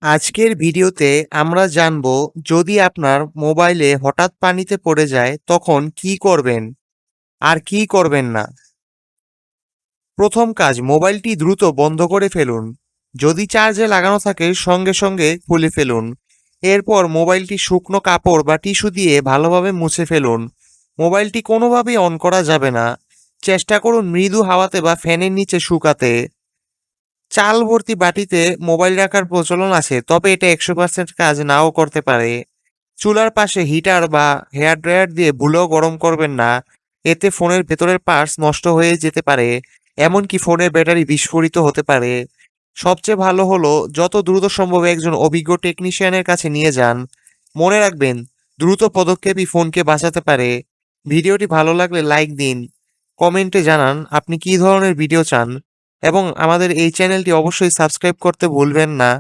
আজকের ভিডিওতে আমরা জানব যদি আপনার মোবাইলে হঠাৎ পানিতে পড়ে যায় তখন কি করবেন আর কি করবেন না। প্রথম কাজ, মোবাইলটি দ্রুত বন্ধ করে ফেলুন। যদি চার্জে লাগানো থাকে সঙ্গে সঙ্গে খুলে ফেলুন। এরপর মোবাইলটি শুকনো কাপড় বা টিস্যু দিয়ে ভালোভাবে মুছে ফেলুন। মোবাইলটি কোনোভাবেই অন করা যাবে না। চেষ্টা করুন মৃদু হাওয়াতে বা ফ্যানের নিচে শুকাতে। চাল ভর্তি বাটিতে মোবাইল রাখার প্রচলন আছে, তবে এটা 100% কাজ নাও করতে পারে। চুলার পাশে হিটার বা হেয়ার ড্রায়ার দিয়ে ভুলেও গরম করবেন না। এতে ফোনের ভেতরের পার্টস নষ্ট হয়ে যেতে পারে, এমনকি ফোনের ব্যাটারি বিস্ফোরিত হতে পারে। সবচেয়ে ভালো হলো যত দ্রুত সম্ভব একজন অভিজ্ঞ টেকনিশিয়ানের কাছে নিয়ে যান। মনে রাখবেন, দ্রুত পদক্ষেপই ফোনকে বাঁচাতে পারে। ভিডিওটি ভালো লাগলে লাইক দিন, কমেন্টে জানান আপনি কী ধরনের ভিডিও চান, এবং আমাদের এই চ্যানেলটি অবশ্যই সাবস্ক্রাইব করতে ভুলবেন না।